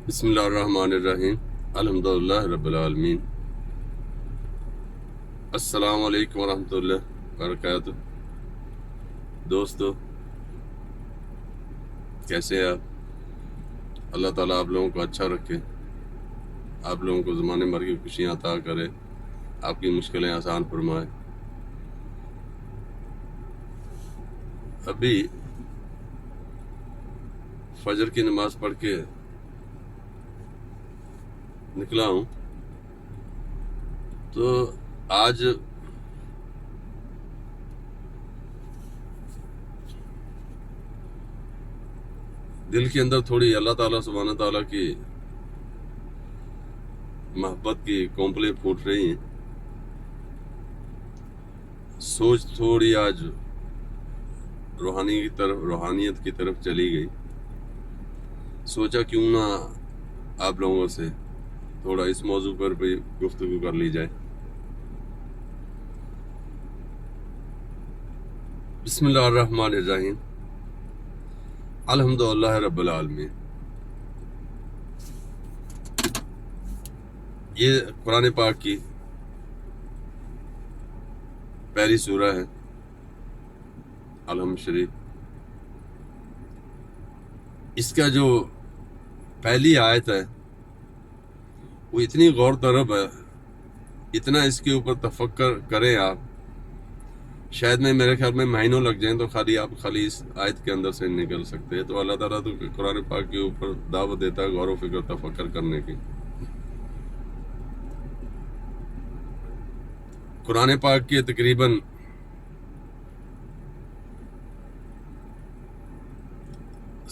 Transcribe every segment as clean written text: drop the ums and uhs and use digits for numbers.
بسم اللہ الرحمن الرحیم الحمدللہ رب العالمین السلام علیکم ورحمۃ اللہ وبرکاتہ۔ دوستو کیسے ہیں آپ؟ اللہ تعالیٰ آپ لوگوں کو اچھا رکھے، آپ لوگوں کو زمانے بھر کی خوشیاں عطا کرے، آپ کی مشکلیں آسان فرمائے۔ ابھی فجر کی نماز پڑھ کے نکلا ہوں تو آج دل کے اندر تھوڑی اللہ تعالیٰ سبحانہ تعالیٰ کی محبت کی کونپلیں پھوٹ رہی ہیں۔ سوچ تھوڑی آج روحانیت کی طرف چلی گئی۔ سوچا کیوں نہ آپ لوگوں سے تھوڑا اس موضوع پر بھی گفتگو کر لی جائے۔ بسم اللہ الرحمن الرحیم الحمدللہ رب العالمین۔ یہ قرآن پاک کی پہلی سورہ ہے، الحمد شریف۔ اس کا جو پہلی آیت ہے وہ اتنی غور طلب ہے، اتنا اس کے اوپر تفکر کریں آپ، شاید میرے خیال میں مہینوں لگ جائیں تو خالی اس آیت کے اندر سے نکل سکتے ہیں۔ تو اللہ تعالیٰ تو قرآن پاک کے اوپر دعوت دیتا ہے غور و فکر تفکر کرنے کی۔ قرآن پاک کے تقریباً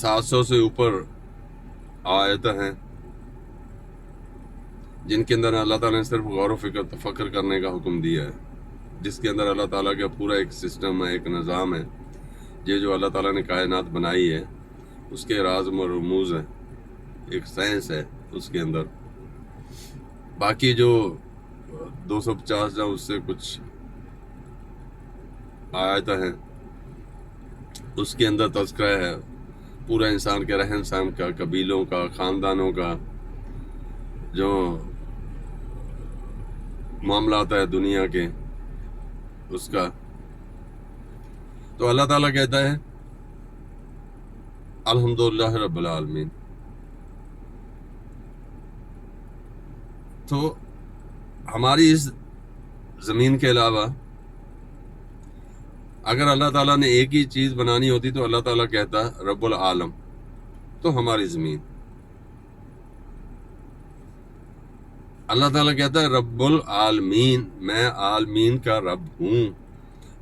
700 سے اوپر آیتیں ہیں جن کے اندر اللہ تعالیٰ نے صرف غور و فکر تفکر کرنے کا حکم دیا ہے، جس کے اندر اللہ تعالیٰ کا پورا ایک سسٹم ہے، ایک نظام ہے۔ یہ جو اللہ تعالیٰ نے کائنات بنائی ہے اس کے راز و رموز ہیں، ایک سائنس ہے اس کے اندر۔ باقی جو 250 یا اس سے کچھ آیتیں ہیں اس کے اندر تذکرہ ہے پورا انسان کے رہن سہن کا، قبیلوں کا، خاندانوں کا، جو معاملات ہے دنیا کے اس کا۔ تو اللہ تعالیٰ کہتا ہے الحمدللہ رب العالمین۔ تو ہماری اس زمین کے علاوہ اگر اللہ تعالیٰ نے ایک ہی چیز بنانی ہوتی تو اللہ تعالیٰ کہتا رب العالم، تو ہماری زمین۔ اللہ تعالیٰ کہتا ہے رب العالمین، میں عالمین کا رب ہوں۔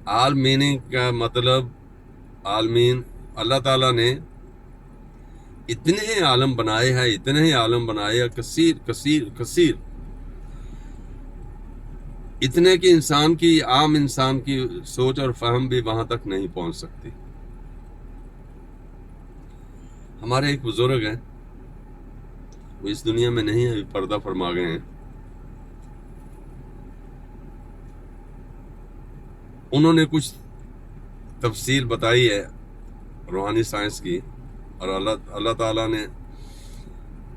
عالمین کا مطلب عالمین، اللہ تعالیٰ نے اتنے عالم بنائے ہیں، اتنے ہی عالم بنائے ہیں، کثیر کثیر کثیر، اتنے کہ عام انسان کی سوچ اور فہم بھی وہاں تک نہیں پہنچ سکتی۔ ہمارے ایک بزرگ ہیں، وہ اس دنیا میں نہیں ہے، پردہ فرما گئے ہیں۔ انہوں نے کچھ تفصیل بتائی ہے روحانی سائنس کی، اور اللہ تعالیٰ نے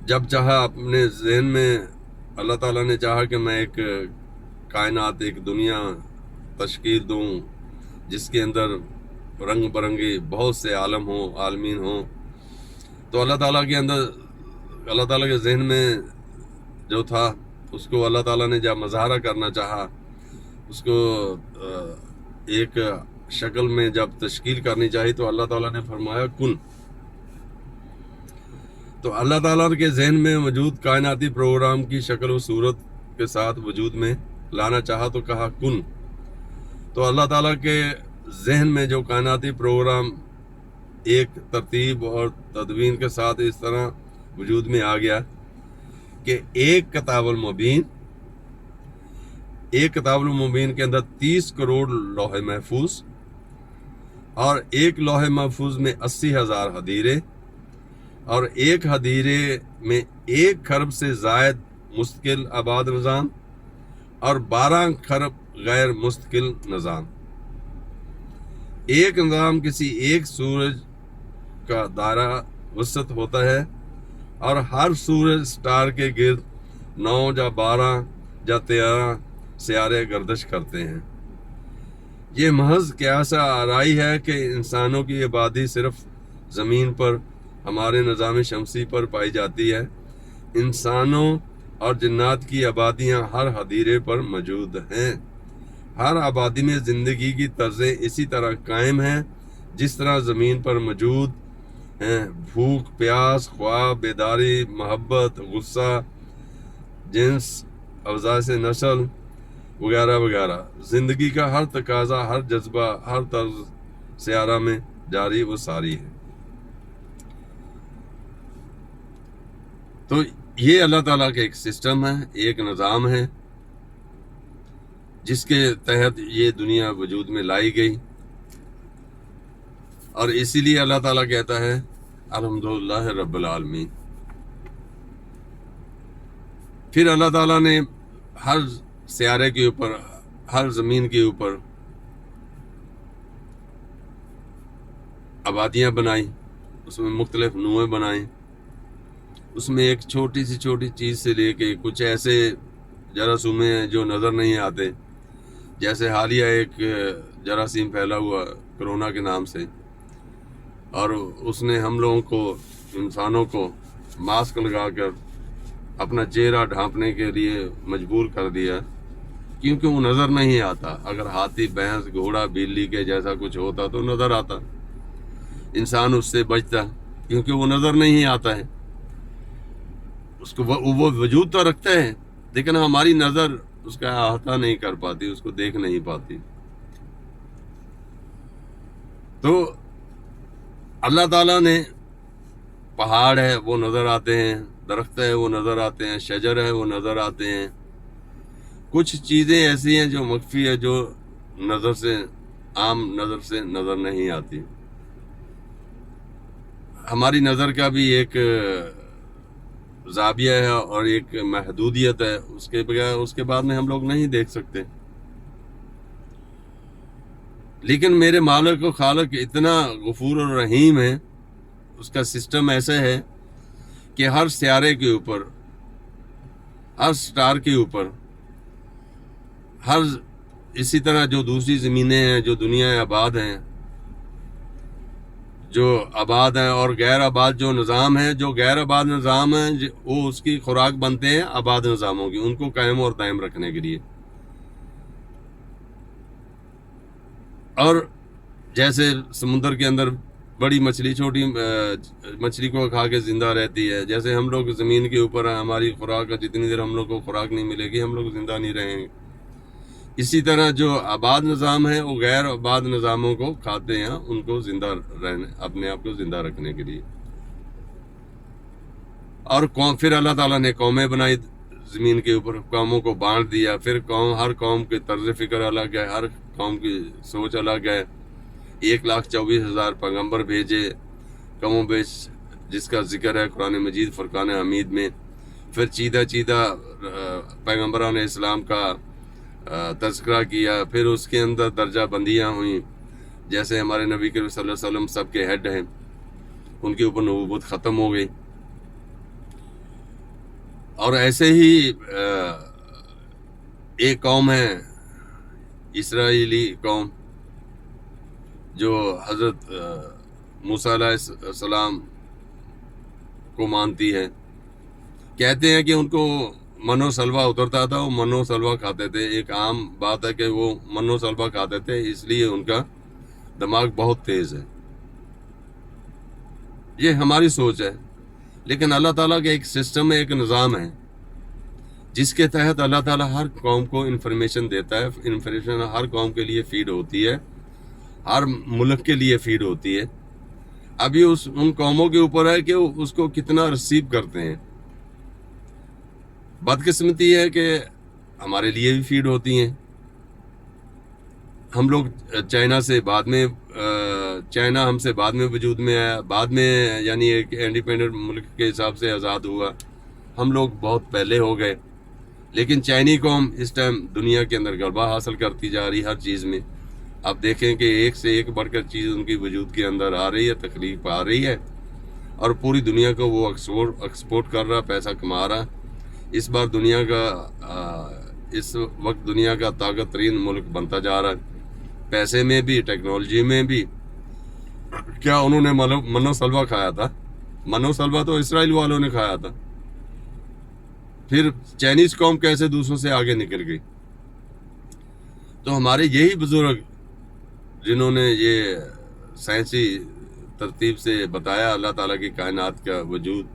جب چاہا اپنے ذہن میں، اللہ تعالیٰ نے چاہا کہ میں ایک کائنات، ایک دنیا تشکیل دوں جس کے اندر رنگ برنگی بہت سے عالم ہوں، عالمین ہوں۔ تو اللہ تعالیٰ کے ذہن میں جو تھا اس کو اللہ تعالیٰ نے جب مظاہرہ کرنا چاہا، اس کو ایک شکل میں جب تشکیل کرنی چاہی تو اللہ تعالیٰ نے فرمایا کن۔ تو اللہ تعالیٰ کے ذہن میں موجود کائناتی پروگرام کی شکل و صورت کے ساتھ وجود میں لانا چاہا تو کہا کن۔ تو اللہ تعالیٰ کے ذہن میں جو کائناتی پروگرام ایک ترتیب اور تدوین کے ساتھ اس طرح وجود میں آ گیا کہ ایک کتاب المبین کے اندر 30 کروڑ لوح محفوظ، اور ایک لوح محفوظ میں 80,000 حدیرے، اور ایک حدیرے میں 1 خرب سے زائد مستقل آباد نظام، اور 12 خرب غیر مستقل نظام۔ ایک نظام کسی ایک سورج کا دائرہ وسط ہوتا ہے اور ہر سورج سٹار کے گرد 9 یا 12 یا 13 سیارے گردش کرتے ہیں۔ یہ محض قیاس آرائی ہے کہ انسانوں کی آبادی صرف زمین پر ہمارے نظام شمسی پر پائی جاتی ہے۔ انسانوں اور جنات کی آبادیاں ہر حدیرے پر موجود ہیں۔ ہر آبادی میں زندگی کی طرزیں اسی طرح قائم ہیں جس طرح زمین پر موجود ہیں۔ بھوک، پیاس، خواب، بیداری، محبت، غصہ، جنس، افزائش نسل وغیرہ وغیرہ۔ زندگی کا ہر تقاضا، ہر جذبہ، ہر طرز سیارہ میں جاری و ساری ہے۔ تو یہ اللہ تعالیٰ کا ایک سسٹم ہے، ایک نظام ہے جس کے تحت یہ دنیا وجود میں لائی گئی، اور اسی لیے اللہ تعالیٰ کہتا ہے الحمدللہ رب العالمین۔ پھر اللہ تعالیٰ نے ہر سیارے کے اوپر، ہر زمین کے اوپر آبادیاں بنائیں، اس میں مختلف نوعیں بنائیں۔ اس میں ایک چھوٹی سی چیز سے لے کے کچھ ایسے جراثومیں ہیں جو نظر نہیں آتے، جیسے حالیہ ایک جراثیم پھیلا ہوا کرونا کے نام سے، اور اس نے ہم لوگوں کو، انسانوں کو ماسک لگا کر اپنا چہرہ ڈھانپنے کے لیے مجبور کر دیا، کیونکہ وہ نظر نہیں آتا۔ اگر ہاتھی، بھینس، گھوڑا، بلی کے جیسا کچھ ہوتا تو نظر آتا، انسان اس سے بچتا، کیونکہ وہ نظر نہیں آتا ہے۔ اس کو وہ وجود تو رکھتا ہے لیکن ہماری نظر اس کا احاطہ نہیں کر پاتی، اس کو دیکھ نہیں پاتی۔ تو اللہ تعالیٰ نے پہاڑ ہے وہ نظر آتے ہیں، درخت ہے وہ نظر آتے ہیں، شجر ہے وہ نظر آتے ہیں۔ کچھ چیزیں ایسی ہیں جو مخفی ہے، جو نظر سے، عام نظر سے نظر نہیں آتی۔ ہماری نظر کا بھی ایک زاویہ ہے اور ایک محدودیت ہے، اس کے بغیر، اس کے بعد میں ہم لوگ نہیں دیکھ سکتے۔ لیکن میرے مالک و خالق اتنا غفور اور رحیم ہے، اس کا سسٹم ایسا ہے کہ ہر سیارے کے اوپر، ہر سٹار کے اوپر، ہر اسی طرح جو دوسری زمینیں ہیں، جو دنیا آباد ہیں، جو آباد ہیں، اور غیر آباد جو نظام ہیں، جو غیر آباد نظام ہیں وہ اس کی خوراک بنتے ہیں آباد نظاموں کی، ان کو قائم اور دائم رکھنے کے لیے۔ اور جیسے سمندر کے اندر بڑی مچھلی چھوٹی مچھلی کو کھا کے زندہ رہتی ہے، جیسے ہم لوگ زمین کے اوپر ہیں، ہماری خوراک جتنی دیر ہم لوگ کو خوراک نہیں ملے گی ہم لوگ زندہ نہیں رہیں گے۔ اسی طرح جو آباد نظام ہے وہ غیر آباد نظاموں کو کھاتے ہیں، ان کو زندہ رہنے، اپنے آپ کو زندہ رکھنے کے لیے۔ اور پھر اللہ تعالیٰ نے قومیں بنائی زمین کے اوپر، قوموں کو بانٹ دیا۔ پھر ہر قوم کے طرز فکر الگ ہے، ہر قوم کی سوچ الگ ہے۔ 1,24,000 پیغمبر بھیجے کم و بیش، جس کا ذکر ہے قرآن مجید فرقان حمید میں۔ پھر چیدہ پیغمبران اسلام کا تذکرہ کیا، پھر اس کے اندر درجہ بندیاں ہوئیں، جیسے ہمارے نبی کریم صلی اللہ علیہ وسلم سب کے ہیڈ ہیں، ان کے اوپر نبوت ختم ہو گئی۔ اور ایسے ہی ایک قوم ہے اسرائیلی قوم، جو حضرت موسیٰ علیہ السلام کو مانتی ہے۔ کہتے ہیں کہ ان کو من و سلوہ اترتا تھا، وہ من و سلوہ کھاتے تھے۔ ایک عام بات ہے کہ وہ من و سلوہ کھاتے تھے، اس لیے ان کا دماغ بہت تیز ہے۔ یہ ہماری سوچ ہے، لیکن اللہ تعالیٰ کا ایک سسٹم ہے، ایک نظام ہے، جس کے تحت اللہ تعالیٰ ہر قوم کو انفارمیشن دیتا ہے۔ انفارمیشن ہر قوم کے لیے فیڈ ہوتی ہے، ہر ملک کے لیے فیڈ ہوتی ہے۔ ابھی ان قوموں کے اوپر ہے کہ اس کو کتنا ریسیو کرتے ہیں۔ بدقسمتی ہے کہ ہمارے لیے بھی فیڈ ہوتی ہیں۔ ہم لوگ چائنا سے بعد میں، چائنا ہم سے بعد میں وجود میں آیا، بعد میں یعنی ایک انڈیپینڈنٹ ملک کے حساب سے آزاد ہوا، ہم لوگ بہت پہلے ہو گئے۔ لیکن چائنی قوم اس ٹائم دنیا کے اندر غلبہ حاصل کرتی جا رہی ہر چیز میں۔ اب دیکھیں کہ ایک سے ایک بڑھ کر چیز ان کی وجود کے اندر آ رہی ہے، تکلیف آ رہی ہے، اور پوری دنیا کو وہ ایکسپورٹ کر رہا، پیسہ کما رہا. اس بار دنیا کا اس وقت دنیا کا طاقت ترین ملک بنتا جا رہا ہے، پیسے میں بھی، ٹیکنالوجی میں بھی. کیا انہوں نے منو سلوا کھایا تھا؟ منو سلوا تو اسرائیل والوں نے کھایا تھا. پھر چائنیز قوم کیسے دوسروں سے آگے نکل گئی؟ تو ہمارے یہی بزرگ جنہوں نے یہ سائنسی ترتیب سے بتایا اللہ تعالیٰ کی کائنات کا وجود،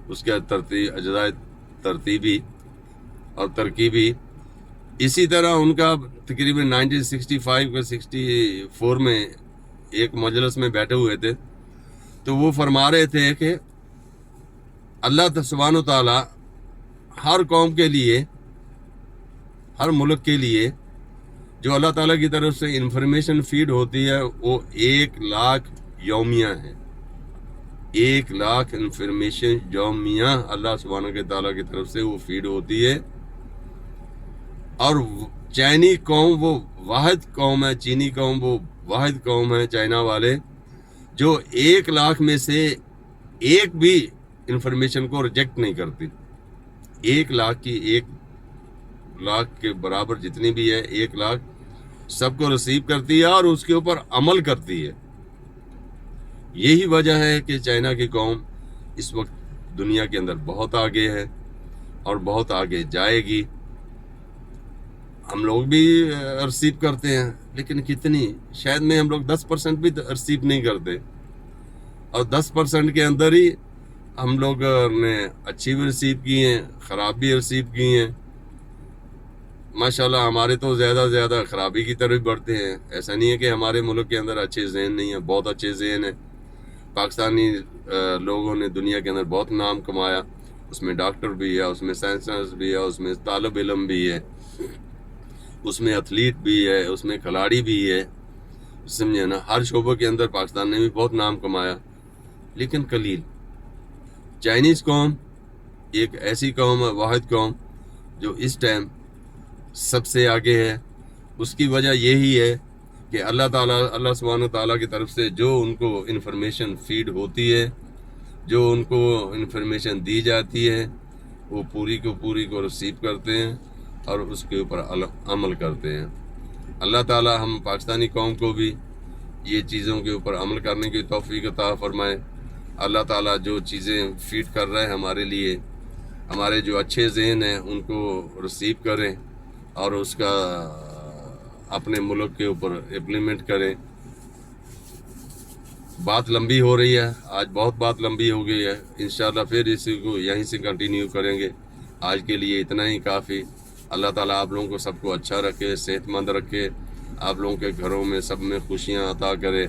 اس کا اجزاء ترتیبی اور ترکیبی. اسی طرح ان کا تقریباً 1965 کا 64 میں ایک مجلس میں بیٹھے ہوئے تھے، تو وہ فرما رہے تھے کہ اللہ سبحانہ و تعالیٰ ہر قوم کے لیے، ہر ملک کے لیے جو اللہ تعالیٰ کی طرف سے انفارمیشن فیڈ ہوتی ہے وہ 1,00,000 یومیہ ہے. 1,00,000 انفارمیشن یومیہ اللہ سبحانہ کے تعالیٰ کی طرف سے وہ فیڈ ہوتی ہے. اور چائنی قوم وہ واحد قوم ہے، چینی قوم وہ واحد قوم ہے، چائنا والے، جو 1,00,000 میں سے ایک بھی انفارمیشن کو ریجیکٹ نہیں کرتی. 1,00,000 کی 1,00,000 کے برابر جتنی بھی ہے، 1,00,000 سب کو ریسیو کرتی ہے اور اس کے اوپر عمل کرتی ہے. یہی وجہ ہے کہ چائنا کی قوم اس وقت دنیا کے اندر بہت آگے ہے اور بہت آگے جائے گی. ہم لوگ بھی ریسیو کرتے ہیں، لیکن کتنی؟ شاید میں ہم لوگ 10% بھی ریسیو نہیں کرتے، اور 10% کے اندر ہی ہم لوگ نے اچھی بھی ریسیو کی ہیں، خراب بھی ریسیو کی ہیں. ماشاءاللہ ہمارے تو زیادہ خرابی کی طرف بڑھتے ہیں. ایسا نہیں ہے کہ ہمارے ملک کے اندر اچھے ذہن نہیں ہیں، بہت اچھے ذہن ہیں. پاکستانی لوگوں نے دنیا کے اندر بہت نام کمایا، اس میں ڈاکٹر بھی ہے، اس میں سائنسدان بھی ہے، اس میں طالب علم بھی ہے، اس میں ایتھلیٹ بھی ہے، اس میں کھلاڑی بھی ہے. سمجھے نا؟ ہر شعبے کے اندر پاکستان نے بھی بہت نام کمایا، لیکن قلیل. چائنیز قوم ایک ایسی قوم ہے، واحد قوم، جو اس ٹائم سب سے آگے ہے. اس کی وجہ یہی ہے کہ اللہ سبحانہ تعالیٰ کی طرف سے جو ان کو انفارمیشن فیڈ ہوتی ہے، جو ان کو انفارمیشن دی جاتی ہے، وہ پوری کو ریسیو کرتے ہیں اور اس کے اوپر عمل کرتے ہیں. اللہ تعالیٰ ہم پاکستانی قوم کو بھی یہ چیزوں کے اوپر عمل کرنے کی توفیق عطا فرمائے. اللہ تعالیٰ جو چیزیں فیڈ کر رہے ہیں ہمارے لیے، ہمارے جو اچھے ذہن ہیں ان کو ریسیو کریں اور اس کا اپنے ملک کے اوپر امپلیمنٹ کریں. بات لمبی ہو رہی ہے، آج بہت بات لمبی ہو گئی ہے. انشاءاللہ پھر اسی کو یہیں سے کنٹینیو کریں گے. آج کے لیے اتنا ہی کافی. اللہ تعالیٰ آپ لوگوں کو سب کو اچھا رکھے، صحت مند رکھے، آپ لوگوں کے گھروں میں سب میں خوشیاں عطا کرے،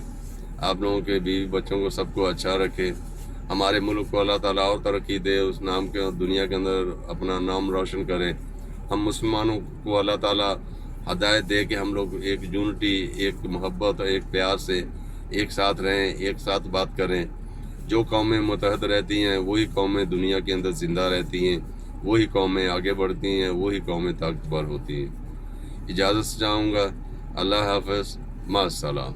آپ لوگوں کے بیوی بچوں کو سب کو اچھا رکھے. ہمارے ملک کو اللہ تعالیٰ اور ترقی دے، اس نام کے دنیا کے اندر اپنا نام روشن کرے. ہم مسلمانوں کو اللہ تعالیٰ ہدایت دے کہ ہم لوگ ایک یونٹی، ایک محبت، ایک پیار سے ایک ساتھ رہیں، ایک ساتھ بات کریں. جو قومیں متحد رہتی ہیں وہی قومیں دنیا کے اندر زندہ رہتی ہیں، وہی قومیں آگے بڑھتی ہیں، وہی قومیں طاقتور ہوتی ہیں. اجازت سے چاہوں گا. اللہ حافظ، مع السلام.